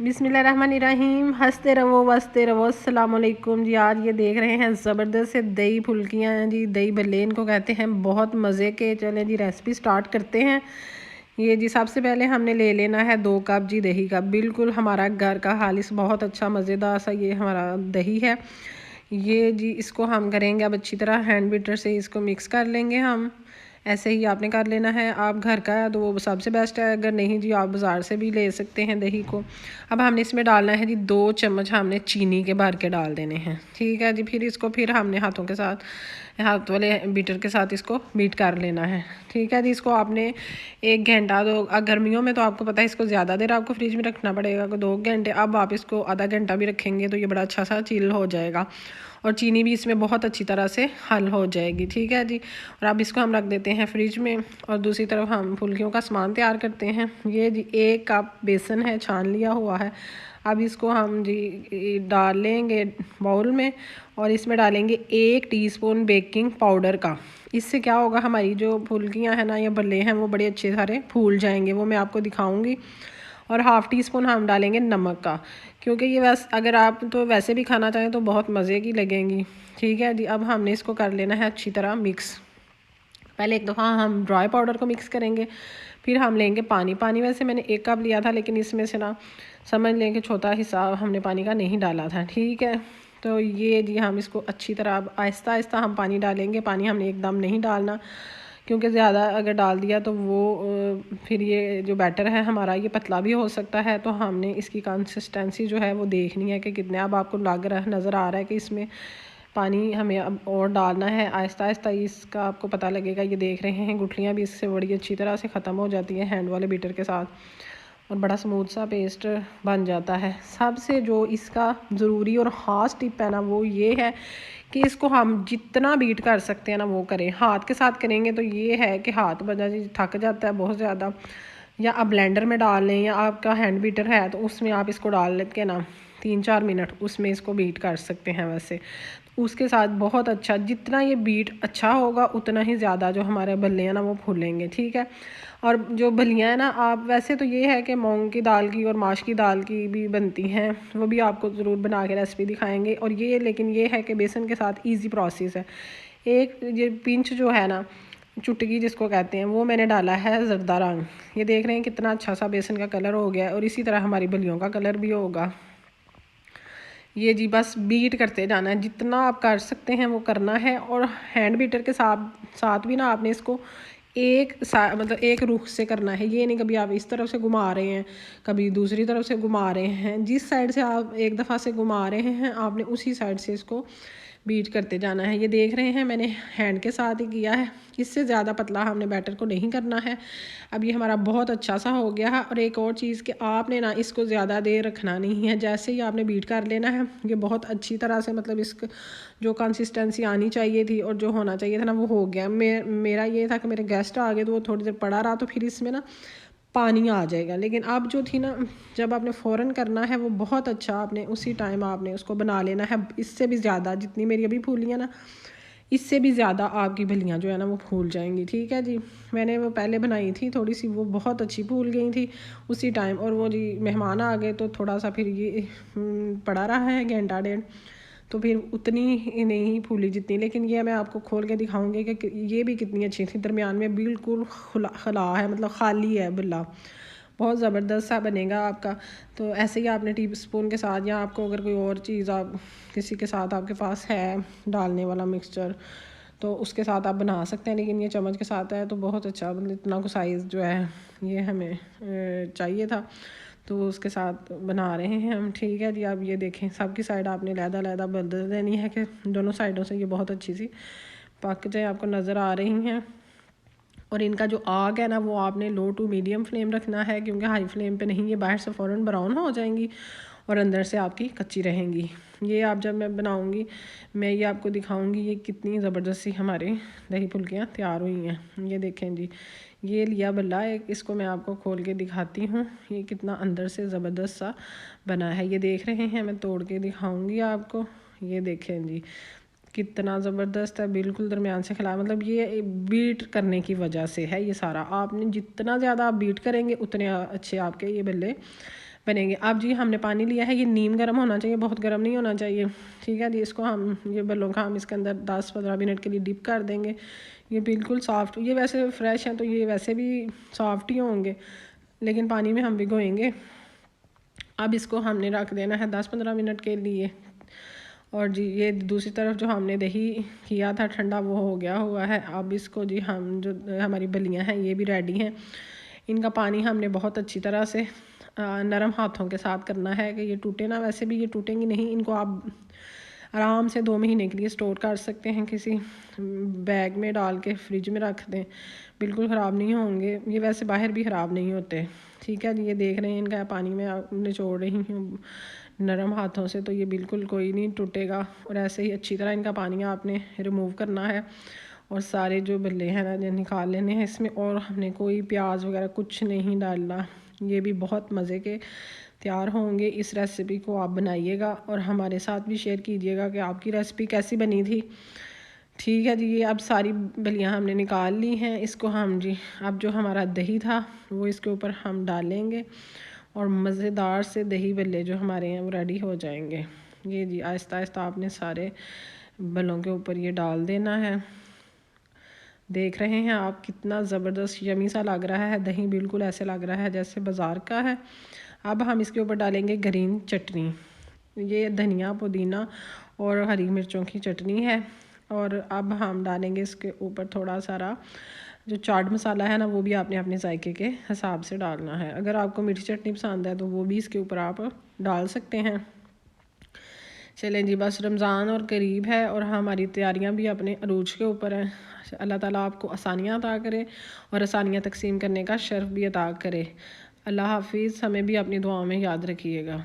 बिस्मिल्लाहिर्रहमानिर्रहीम। हंसते रहो वसते रहो। अस्सलाम वालेकुम जी। आज ये देख रहे हैं ज़बरदस्त से दही फुल्कियाँ हैं जी, दही भल्ले इनको कहते हैं, बहुत मज़े के। चलें जी रेसिपी स्टार्ट करते हैं। ये जी सबसे पहले हमने ले लेना है 2 कप जी दही का, बिल्कुल हमारा घर का खालिस बहुत अच्छा मज़ेदार सा ये हमारा दही है। ये जी इसको हम करेंगे अब अच्छी तरह हैंड बीटर से इसको मिक्स कर लेंगे। हम ऐसे ही आपने कर लेना है। आप घर का है तो वो सबसे बेस्ट है, अगर नहीं जी आप बाज़ार से भी ले सकते हैं दही को। अब हमने इसमें डालना है जी 2 चम्मच हमने चीनी के भर के डाल देने हैं, ठीक है जी। फिर इसको फिर हमने हाथों के साथ, हाथ वाले बीटर के साथ इसको बीट कर लेना है, ठीक है जी। इसको आपने 1 घंटा, दो गर्मियों में तो आपको पता है इसको ज़्यादा देर आपको फ्रिज में रखना पड़ेगा, 2 घंटे। अब आप इसको आधा घंटा भी रखेंगे तो ये बड़ा अच्छा सा चिल हो जाएगा और चीनी भी इसमें बहुत अच्छी तरह से हल हो जाएगी, ठीक है जी। और अब इसको हम रख देते हैं फ्रिज में। और दूसरी तरफ हम फुल्कियों का सामान तैयार करते हैं। ये जी 1 कप बेसन है, छान लिया हुआ है। अब इसको हम जी डाल लेंगे बाउल में और इसमें डालेंगे 1 टीस्पून बेकिंग पाउडर का। इससे क्या होगा, हमारी जो फुल्कियाँ हैं ना या भल्ले हैं वो बड़े अच्छे सारे फूल जाएंगे, वो मैं आपको दिखाऊंगी। और हाफ़ टी स्पून हम डालेंगे नमक का, क्योंकि ये वैसे अगर आप तो वैसे भी खाना चाहें तो बहुत मज़े की लगेंगी, ठीक है जी। अब हमने इसको कर लेना है अच्छी तरह मिक्स। पहले एक दफ़ा हम ड्राई पाउडर को मिक्स करेंगे, फिर हम लेंगे पानी। वैसे मैंने 1 कप लिया था, लेकिन इसमें से ना समझ लें कि छोटा हिस्सा हमने पानी का नहीं डाला था, ठीक है। तो ये जी हम इसको अच्छी तरह अब आहिस्ता आहिस्ता हम पानी डालेंगे। पानी हमने एकदम नहीं डालना, क्योंकि ज़्यादा अगर डाल दिया तो वो फिर ये जो बैटर है हमारा ये पतला भी हो सकता है। तो हमने इसकी कंसिस्टेंसी जो है वो देखनी है कि कितने। अब आपको नज़र आ रहा है कि इसमें पानी हमें अब और डालना है। आहिस्ता आहिस्ता इसका आपको पता लगेगा। ये देख रहे हैं गुठलियाँ भी इससे बड़ी अच्छी तरह से ख़त्म हो जाती हैं हैंड वाले बीटर के साथ, और बड़ा स्मूथ सा पेस्ट बन जाता है। सबसे जो इसका ज़रूरी और ख़ास टिप है ना वो ये है कि इसको हम जितना बीट कर सकते हैं ना वो करें। हाथ के साथ करेंगे तो ये है कि हाथ बजा जी थक जाता है बहुत ज़्यादा, या आप ब्लेंडर में डाल लें या आपका हैंड बीटर है तो उसमें आप इसको डाल के ना 3-4 मिनट उसमें इसको बीट कर सकते हैं। वैसे उसके साथ बहुत अच्छा, जितना ये बीट अच्छा होगा उतना ही ज़्यादा जो हमारे भल्ले हैं ना वो फूलेंगे, ठीक है। और जो भलियाँ हैं ना, आप वैसे तो ये है कि मूंग की दाल की और माश की दाल की भी बनती हैं, वो भी आपको ज़रूर बना के रेसिपी दिखाएंगे। और ये लेकिन ये है कि बेसन के साथ इजी प्रोसेस है। एक ये पिंच जो है ना, चुटकी जिसको कहते हैं, वो मैंने डाला है ज़रदा रंग। ये देख रहे हैं कितना अच्छा सा बेसन का कलर हो गया है, और इसी तरह हमारी भलियों का कलर भी होगा। ये जी बस बीट करते जाना है, जितना आप कर सकते हैं वो करना है। और हैंड बीटर के साथ साथ भी ना आपने इसको मतलब एक रुख से करना है। ये नहीं कभी आप इस तरफ से घुमा रहे हैं कभी दूसरी तरफ से घुमा रहे हैं। जिस साइड से आप एक दफ़ा से घुमा रहे हैं आपने उसी साइड से इसको बीट करते जाना है। ये देख रहे हैं मैंने हैंड के साथ ही किया है, इससे ज़्यादा पतला हमने बैटर को नहीं करना है। अब ये हमारा बहुत अच्छा सा हो गया है। और एक और चीज़ कि आपने ना इसको ज़्यादा देर रखना नहीं है, जैसे ही आपने बीट कर लेना है ये बहुत अच्छी तरह से, मतलब इसको जो कंसिस्टेंसी आनी चाहिए थी और जो होना चाहिए था ना वो हो गया। मेरा ये था कि मेरे गेस्ट आ गए तो वो थोड़ी देर पड़ा रहा तो फिर इसमें ना पानी आ जाएगा। लेकिन अब जो थी ना, जब आपने फ़ौरन करना है वो बहुत अच्छा आपने उसी टाइम आपने उसको बना लेना है। इससे भी ज़्यादा जितनी मेरी अभी फूलियाँ ना, इससे भी ज़्यादा आपकी भलियाँ जो है ना वो फूल जाएंगी, ठीक है जी। मैंने वो पहले बनाई थी थोड़ी सी, वो बहुत अच्छी फूल गई थी उसी टाइम। और वो जी मेहमान आ गए तो थोड़ा सा फिर ये पड़ा रहा है घंटा डेढ़, तो फिर उतनी ही नहीं फूली जितनी। लेकिन ये मैं आपको खोल के दिखाऊंगी कि ये भी कितनी अच्छी थी। दरमियान में बिल्कुल खला है, मतलब खाली है बिल्ला, बहुत ज़बरदस्त सा बनेगा आपका। तो ऐसे ही आपने टी स्पून के साथ, या आपको अगर कोई और चीज़ आप किसी के साथ आपके पास है डालने वाला मिक्सचर तो उसके साथ आप बना सकते हैं। लेकिन ये चम्मच के साथ है तो बहुत अच्छा, मतलब इतना को साइज़ जो है ये हमें चाहिए था तो उसके साथ बना रहे हैं हम, ठीक है जी। अब ये देखें सबकी साइड आपने लहदा बदल देनी है कि दोनों साइडों से ये बहुत अच्छी सी पक जाए, आपको नज़र आ रही हैं। और इनका जो आग है ना वो आपने लो टू मीडियम फ्लेम रखना है, क्योंकि हाई फ्लेम पे नहीं, ये बाहर से फ़ौरन ब्राउन हो जाएंगी और अंदर से आपकी कच्ची रहेंगी। ये आप जब मैं बनाऊंगी मैं ये आपको दिखाऊंगी ये कितनी ज़बरदस्ती हमारे दही फुल्कियाँ तैयार हुई हैं। ये देखें जी, ये लिया बल्ला एक, इसको मैं आपको खोल के दिखाती हूँ ये कितना अंदर से ज़बरदस्त सा बना है। ये देख रहे हैं, मैं तोड़ के दिखाऊंगी आपको। ये देखें जी कितना ज़बरदस्त है, बिल्कुल दरमियान से खिला, मतलब ये बीट करने की वजह से है ये सारा। आपने जितना ज़्यादा आप बीट करेंगे उतने अच्छे आपके ये बल्ले बनेंगे। अब जी हमने पानी लिया है, ये नीम गर्म होना चाहिए, बहुत गर्म नहीं होना चाहिए। ठीक है जी, इसको हम ये बलों का हम इसके अंदर 10-15 मिनट के लिए डिप कर देंगे। ये बिल्कुल सॉफ्ट, ये वैसे फ्रेश हैं तो ये वैसे भी सॉफ्ट ही होंगे, लेकिन पानी में हम भिगोएंगे। अब इसको हमने रख देना है 10-15 मिनट के लिए। और जी ये दूसरी तरफ जो हमने दही किया था ठंडा, वो हो गया हुआ है। अब इसको जी हम जो हमारी बलियां हैं ये भी रेडी हैं। इनका पानी हमने बहुत अच्छी तरह से नरम हाथों के साथ करना है कि ये टूटे ना। वैसे भी ये टूटेंगी नहीं, इनको आप आराम से 2 महीने के लिए स्टोर कर सकते हैं, किसी बैग में डाल के फ्रिज में रख दें, बिल्कुल ख़राब नहीं होंगे। ये वैसे बाहर भी ख़राब नहीं होते। ठीक है जी, ये देख रहे हैं इनका पानी में निचोड़ रही हूँ नरम हाथों से, तो ये बिल्कुल कोई नहीं टूटेगा। और ऐसे ही अच्छी तरह इनका पानी आपने रिमूव करना है और सारे जो बल्ले हैं ना निकाल लेने हैं इसमें। और हमने कोई प्याज वगैरह कुछ नहीं डालना। ये भी बहुत मज़े के तैयार होंगे। इस रेसिपी को आप बनाइएगा और हमारे साथ भी शेयर कीजिएगा कि आपकी रेसिपी कैसी बनी थी। ठीक है जी, ये अब सारी बलियाँ हमने निकाल ली हैं। इसको हम जी अब जो हमारा दही था वो इसके ऊपर हम डालेंगे और मज़ेदार से दही बल्ले जो हमारे हैं वो रेडी हो जाएंगे। ये जी आहिस्ता आहिस्ता आपने सारे बलों के ऊपर ये डाल देना है। देख रहे हैं आप कितना ज़बरदस्त यमी सा लग रहा है। दही बिल्कुल ऐसे लग रहा है जैसे बाज़ार का है। अब हम इसके ऊपर डालेंगे ग्रीन चटनी। ये धनिया पुदीना और हरी मिर्चों की चटनी है। और अब हम डालेंगे इसके ऊपर थोड़ा सारा जो चाट मसाला है ना, वो भी आपने अपने जायके के हिसाब से डालना है। अगर आपको मीठी चटनी पसंद है तो वो भी इसके ऊपर आप डाल सकते हैं। चलें जी, बस रमज़ान और करीब है और हमारी तैयारियां भी अपने अरूज के ऊपर हैं। अल्लाह ताला आपको आसानियां अता करे और आसानियां तकसीम करने का शर्फ भी अता करे। अल्लाह हाफिज़। हमें भी अपनी दुआओं में याद रखिएगा।